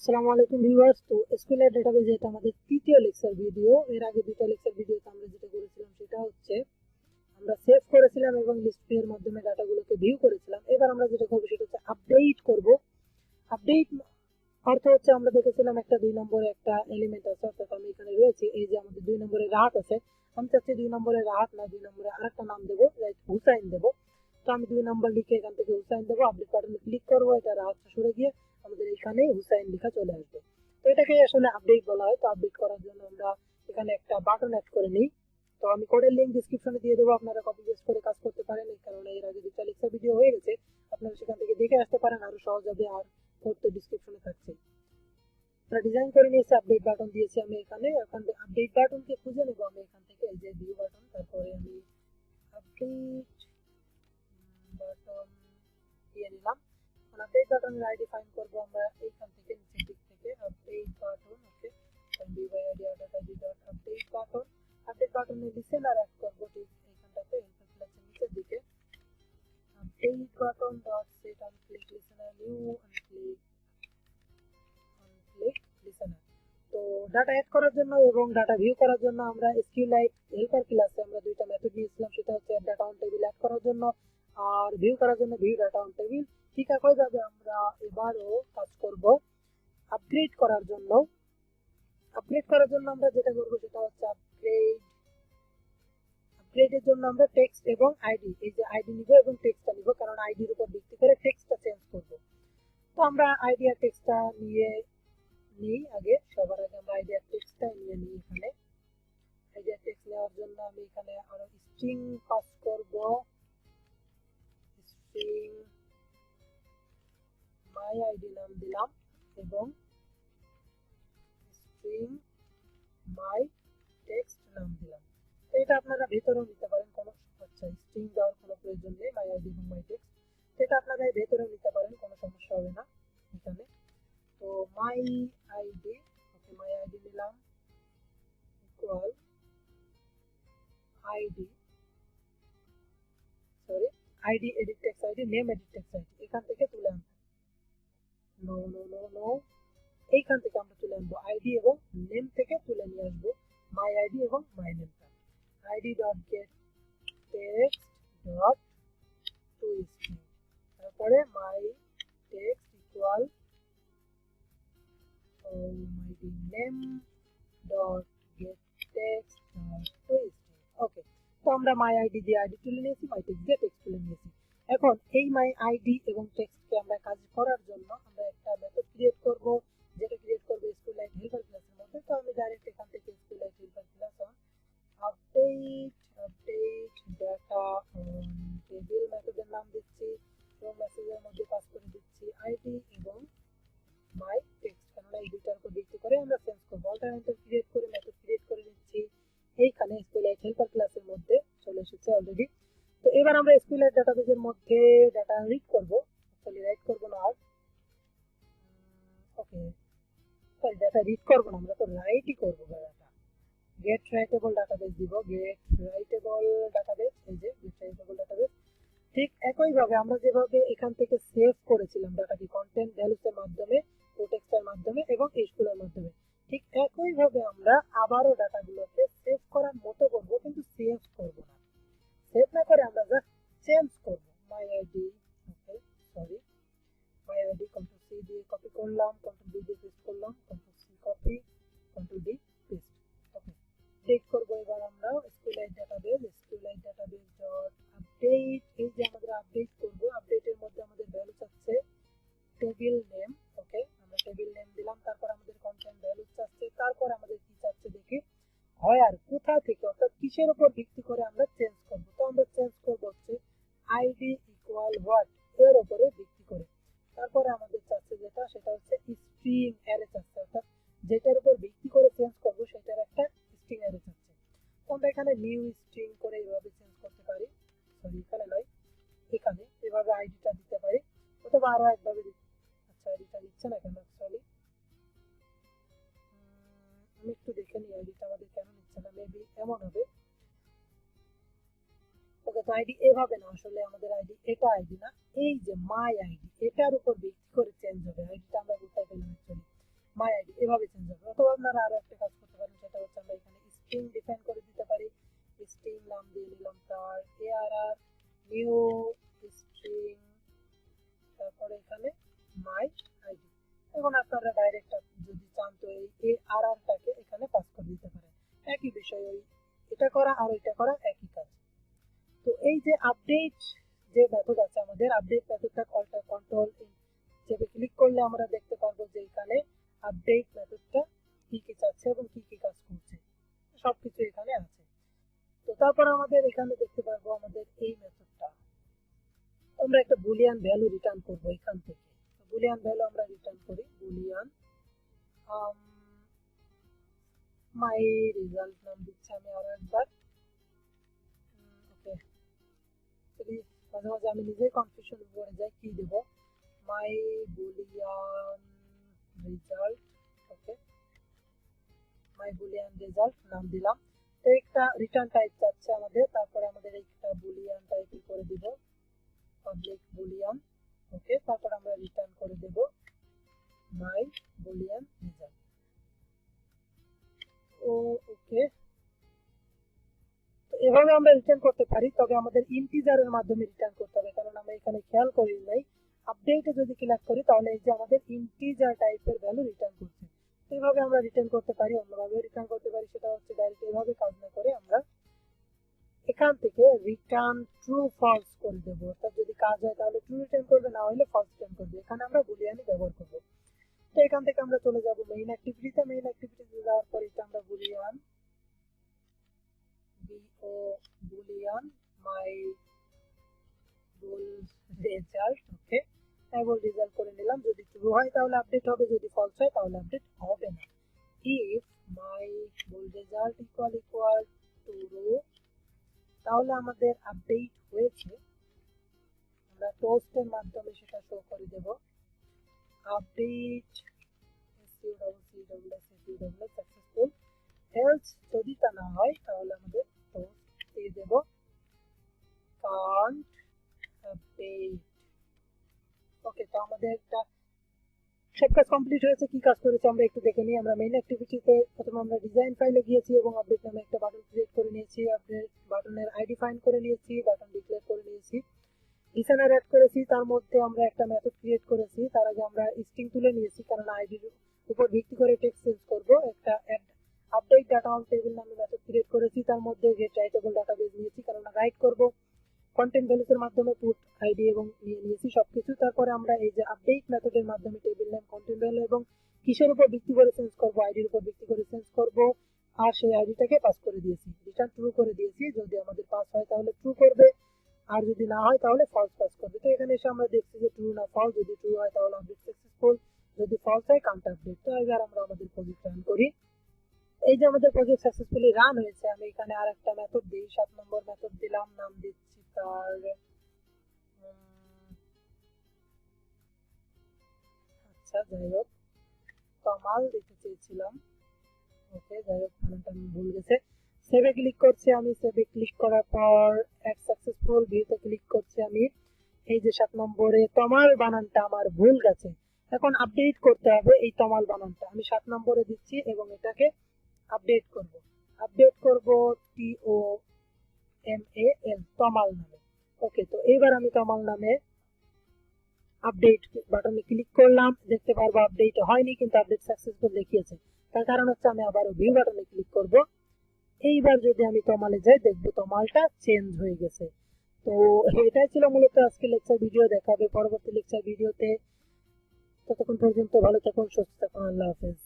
আসসালামু আলাইকুম ভিউয়ার্স। তো SQLite Database এটা আমাদের তৃতীয় লেকচার ভিডিও। এর আগে দুটো লেকচার ভিডিওতে আমরা যেটা করেছিলাম সেটা হচ্ছে আমরা সেভ করেছিলাম এবং ListView এর মাধ্যমে ডাটাগুলোকে ভিউ করেছিলাম। এবার আমরা যেটা করব সেটা হচ্ছে আপডেট করব। আপডেট অর্থ হচ্ছে আমরা দেখেছিলাম একটা 2 নম্বরে একটা এলিমেন্ট আছে, অর্থাৎ আমি এখানে রয়েছে, এই যে আমাদের 2 নম্বরে রাহাত আছে। আমি চাচ্ছি 2 নম্বরে রাহাত না, 2 নম্বরে আরেকটা নাম দেবো, লাইক হুসাইন দেবো। তো আমি 2 নম্বর লিখে এখান থেকে হুসাইন দেবো, আপডেট বাটনে ক্লিক করবো, এটা রাহাতটা সরে গিয়ে আমাদের এখানে হুসাইন লেখা চলে আসবে। তো এটাকে আসলে আপডেট বলা হয়। তো আপডেট করার জন্য আমরা এখানে একটা বাটন অ্যাড করে নিই। তো আমি কোডের লিঙ্ক ডিসক্রিপশনে দিয়ে দেবো, আপনারা কপি পেস্ট করে কাজ করতে পারেন। এই কারণে এর আগে দুটো লেকচার ভিডিও হয়ে গেছে, আপনারা সেখান থেকে দেখে আসতে পারেন, আরো সহজ হবে। আর কোড তো ডিসক্রিপশনে থাকছে। আমরা ডিজাইন করে নিয়েছি, আপডেট বাটন দিয়েছি আমি এখানে। এখন আপডেট বাটনকে খুঁজে নেব আমি এখান থেকে, এই যে ভিউ বাটন, তারপরে আমি আপডেট বাটন দিয়ে নিলাম। এখন আপডেট বাটনের আইডি ফাইন্ড করব আমরা এইখান থেকে, নিচের দিক থেকে update button. Okay, view by id dot update button. Update বাটনে লিসেনার অ্যাড করব ঠিক এইখানটাতে, নিচের দিকে update button dot set on click listener new on click listener. তো ডাটা অ্যাড করার জন্য এবং ডাটা ভিউ করার জন্য আমরা SQLite হেল্পার ক্লাসে আমরা দুইটা মেথড নিয়েছিলাম, সেটা হচ্ছে ডাটা অন টেবিল অ্যাড করার জন্য আর ভিউ করার জন্য ভিউ ডাটা অন টেবিল। ঠিক একইভাবে আমরা এবারও কাজ করব আপগ্রেড করার জন্য। আপগ্রেড করার জন্য আমরা যেটা করব সেটা হচ্ছে আপগ্রেডের জন্য আমরা টেক্সট এবং আইডি, এই যে আইডি নিব এবং টেক্সটটা নিব, কারণ আইডির উপর ভিত্তি করে টেক্সটটা চেঞ্জ করব। তো আমরা আইডি আর টেক্সটটা নিয়ে নিই আগে, সবার আগে আমরা আইডি আর টেক্সটটা নিয়ে নিই। এখানে আইডি আর টেক্সট নেওয়ার জন্য আমি এখানে আরো স্ট্রিং পাস করব, স্ট্রিং মাই আইডি নাম দিলাম এবং স্ট্রিং মাই টেক্সট নাম দিলাম। তো এটা আপনারা ভেতরেও নিতে পারেন, কোনো স্ট্রিং দেওয়ার কোনো প্রয়োজন নেই, মাই আইডি এবং মাই টেক্সট। এটা আপনারা ভেতরেও নিতে পারেন, কোনো সমস্যা হবে না এখানে। তো my ID, okay, my ID নিলাম equal ID, sorry, ID edit text ID, name edit text ID এখান থেকে তুলে আনবো। নো নো নো নো, এইখান থেকে আমরা তুলে আনবো আইডি এবং নেম থেকে তুলে নিয়ে আসবো মাই আইডি এবং মাই নেমটা। ID dot get text dot to string, তারপরে my text equal my name dot get text dot to string. Okay, তো আমরা মাই আইডি দিয়ে আইডি তুলে নিয়েছি, মাই টেক্সট দিয়ে টেক্সট তুলে নিয়েছি। এখন এই মাই আইডি এবং টেক্সটকে আমরা কাজ করার জন্য আমরা একটা মেথড ক্রিয়েট করব, যেটা ক্রিয়েট করব SQLite হেল্পার ক্লাসের মধ্যে। তো আমি ডাইরেক্ট এখান থেকে SQLite helper class on update data on table মেথডের নাম দিচ্ছি এবং মেসেজের মধ্যে পাস করে দিচ্ছি আইডি এবং মাই টেক্সট, কারণ এই দুইটার উপর ভিত্তি করে আমরা চেঞ্জ করব। অল্টারনেটিভ ক্রিয়েট করে মেথড ক্রিয়েট করে নিচ্ছি এইখানে SQLite হেল্পার ক্লাসের মধ্যে চলে এসেছে অলরেডি। তো এবার আমরা SQLite ডাটাবেজের মধ্যে ডাটা রিড করব, অ্যাকচুয়ালি রাইট করব না আর, ওকে, সরি, ডাটা রিড করব না, আমরা তো রাইটই করব। ডাটা গেট রাইটেবল ডাটাবেস দিব, গেট রাইটেবল ডাটাবেস, এই যে গেট রাইটেবল ডাটাবেস। ঠিক একইভাবে আমরা যেভাবে এখান থেকে সেভ করেছিলাম ডাটাকে কন্টেন্ট ভ্যালুস এর মাধ্যমে, টেক্সটের মাধ্যমে এবং SQL এর মাধ্যমে, ঠিক একইভাবে আমরা আবারও ডাটাগুলোকে সেভ করার মতো করব, কিন্তু সেভ করব না। সেভ না করে আমরা জাস্ট চেঞ্জ করব। My ID, okay, sorry, my ID control C দিয়ে কপি করলাম, কন্ট্রোল ভি দিয়ে পেস্ট করলাম, control C copy, control V paste. Okay, check করব এবার আমরা SQLite database ডট আপডেট, এই যে আমাদের আপডেট করব, আপডেটের মধ্যে আমাদের ভ্যালু চাচ্ছে টেবিল নেম। ওকে, আমরা টেবিল নেম দিলাম, তারপর আমাদের কন্টেন্ট ভ্যালু চাচ্ছে, তারপর আমাদের কি চাচ্ছে দেখি, আর কোথা থেকে, অর্থাৎ কিসের উপর ভিত্তি করে আমরা চেঞ্জ করব। তো আমরা চেঞ্জ করব হচ্ছে আইডি ইকুয়াল হোয়াট এর উপরে ভিত্তি করে। তারপরে আমাদের চাচ্ছে যেটা, সেটা হচ্ছে স্ট্রিং অ্যারে চাচ্ছে, অর্থাৎ যেটার উপর ভিত্তি করে চেঞ্জ করব সেটার একটা স্ট্রিং অ্যারে চাচ্ছে। তো আমরা এখানে নিউ স্ট্রিং করে এইভাবে চেঞ্জ করতে পারি, সরি এখানে নয়, এখানে এভাবে আইডিটা দিতে পারি, অথবা আরো একভাবে আচ্ছা, আইডিটা দিচ্ছে না কেন, অ্যাকচুয়ালি আমি একটু দেখে নিই আইডিটা আমাদের কেন নিচ্ছে না, মেবি এমন হবে। ওকে, তো আইডি এভাবে না, আসলে আমাদের আইডি এটা আইডি না, এই যে মাই আইডি এটার উপর ভিত্তি করে চেঞ্জ হবে। আইডিটা আমরা কোথায় পেলাম, অ্যাকচুয়ালি আপনারা আরো একটা কাজ করতে পারেন, সেটা হচ্ছে আমরা এখানে স্ট্রিং ডিফাইন করে দিতে পারি। স্ট্রিং নাম দিয়ে নিলাম তার ARR নিউ স্ট্রিং, তারপরে এখানে মাই আইডি। এখন আপনারা ডাইরেক্ট যদি চান তো এই ARR টাকে এখানে পাস করে দিতে পারেন। একই বিষয়, ওই এটা করা আর এটা করা একই কাজ। তো এই যে আপডেট যে মেথড আছে আমাদের, আপডেট মেথডটা কন্ট্রোল চেপে ক্লিক করলে আমরা দেখতে পারবো যে এখানে আপডেট মেথডটা কি কি চাচ্ছে এবং কি কি কাজ করছে সবকিছু এখানে আছে। তো তারপর আমাদের এখানে দেখতে পারবো আমাদের এই মেথডটা আমরা একটা বুলিয়ান ভ্যালু রিটার্ন করব এখান থেকে। বুলিয়ান ভ্যালু আমরা রিটার্ন করি বুলিয়ান মাই রেজাল্ট নাম দিচ্ছি আমি আরো একবার। ওকে, মাঝে মাঝে আমি নিজেই কনফিউশন পড়ে যাই কি দেব। মাই বুলিয়ান রেজাল্ট, ওকে মাই বুলিয়ান রেজাল্ট নাম দিলাম। তো একটা রিটার্ন টাইপ চাচ্ছে আমাদের, তারপরে আমাদের একটা বুলিয়ান টাইপ করে দিব পাবলিক বুলিয়ান, ওকে তারপর আমরা রিটার্ন করে দেব মাই বুলিয়ান রেজাল্ট। ওকে, এভাবে আমরা রিটার্ন করতে পারি, তবে আমাদের ইন্টিজারের মাধ্যমে রিটার্ন করতে হবে, কারণ আমরা এখানে খেয়াল করি নাই আপডেটে যদি ক্লিক করি তাহলে এই যে আমাদের ইন্টিজার টাইপের ভ্যালু রিটার্ন করছে। এইভাবে আমরা রিটার্ন করতে পারি, অন্যভাবে রিটার্ন করতে পারি, সেটা হচ্ছে ডাইরেক্ট এইভাবে কাজ না করে আমরা এখান থেকে রিটার্ন ট্রু ফলস করে দেব। অর্থাৎ যদি কাজ হয় তাহলে ট্রু রিটার্ন করবে, না হলে ফলস রিটার্ন করবে। এখানে আমরা বুলিয়ানই ব্যবহার করব। তো এখান থেকে আমরা চলে যাব মেইন অ্যাক্টিভিটিতে। মেইন অ্যাক্টিভিটিতে যাওয়ার পর এটা আমরা বুলিয়ান বুলিয়ান মাই বুল রেজাল্ট, ওকে বুল রেজাল্ট করে নিলাম। যদি ট্রু হয় তাহলে আপডেট হবে, যদি ফলস হয় তাহলে আপডেট হবে না। If my bull result equal to তাহলে আমাদের আপডেট হয়েছে। আমরা টোস্টের মাধ্যমে সেটা শো করে দেব আপডেট সাকসেসফুল। এলস যদি তা না হয় তাহলে আমাদের টোস্ট দিয়ে দেব কান্ট আপডেট। ওকে, তো আমাদের একটা সব কাজ কমপ্লিট হয়েছে। কি কাজ করেছে আমরা একটু দেখে নিই। আমরা মেইন অ্যাক্টিভিটিতে প্রথমে আমরা ডিজাইন ফাইলে গিয়েছি এবং আপডেট নামে একটা বাটন ক্রিয়েট করে নিয়েছি। আপডেট বাটনের আইডি ফাইন্ড করে নিয়েছি, বাটন ডিক্লেয়ার করে নিয়েছি, লিসেনার অ্যাড করেছি, তার মধ্যে আমরা একটা মেথড ক্রিয়েট করেছি। তার আগে আমরা স্ট্রিং তুলে নিয়েছি, কারণ আইডির উপর ভিত্তি করে টেক্সট চেঞ্জ করব। একটা আপডেট ডাটা অন টেবিল নামে মেথড ক্রিয়েট করেছি, তার মধ্যে গেট রাইটেবল ডাটাবেস নিয়েছি, কারণ রাইট করব কন্টেন্ট ভ্যালুস এর মাধ্যমে পুট আইডি এবং নিয়ে নিয়েছি সবকিছু। তারপরে আমরা এই যে আপডেট মেথডের মাধ্যমে টেবিল নেম, কন্টেন্ট ভ্যালু এবং কিসের উপর ভিত্তি করে চেঞ্জ করব, আইডির উপর ভিত্তি করে চেঞ্জ করব, আর সেই আইডিটাকে পাস করে দিয়েছি। রিটার্ন ট্রু করে দিয়েছি, যদি আমাদের পাস হয় তাহলে ট্রু করবে, আর যদি না হয় তাহলে ফলস পাস করবে। তো এখানে এসে আমরা দেখছি যে ট্রু না ফলস, যদি ট্রু হয় তাহলে আপডেট সাকসেসফুল, যদি ফলস হয় কাউন্ট আপডেট। তো এবার আমরা আমাদের প্রজেক্ট রান করি। এই যে আমাদের প্রজেক্ট সাকসেসফুলি রান হয়েছে। আমি এখানে আর একটা মেথড দিই, 7 নম্বর মেথড দিলাম, নাম দিচ্ছি তার আচ্ছা যাই হোক কামাল দিতে চেয়েছিলাম। ওকে যাই হোক, বানানটা আমি ভুল গেছে। সেভে ক্লিক করছি আমি। সেভে ক্লিক করার পর অ্যাড সাকসেসফুল ভিউতে ক্লিক করছি আমি। এই যে 7 নম্বরে তমাল বানানটা আমার ভুল গেছে, এখন আপডেট করতে হবে এই তমাল বানানটা। আমি 7 নম্বরে দিচ্ছি এবং এটাকে আপডেট করব। আপডেট করব TOMAL তমাল নামে। ওকে, তো এবার আমি তমাল নামে আপডেট বাটনে ক্লিক করলাম। দেখতে পারবো আপডেট হয়নি, কিন্তু আপডেট সাকসেসফুল দেখিয়েছে। তার কারণ হচ্ছে আমি আবারও ভিউ বাটনে ক্লিক করব। এইবার যদি আমি তমালে যাই দেখবো তমালটা চেঞ্জ হয়ে গেছে। তো এটাই ছিল মূলত আজকে লেকচার ভিডিও। দেখাবে পরবর্তী লেকচার ভিডিওতে। ততক্ষণ পর্যন্ত ভালো থাকুন, সুস্থ থাকুন, আল্লাহ হাফেজ।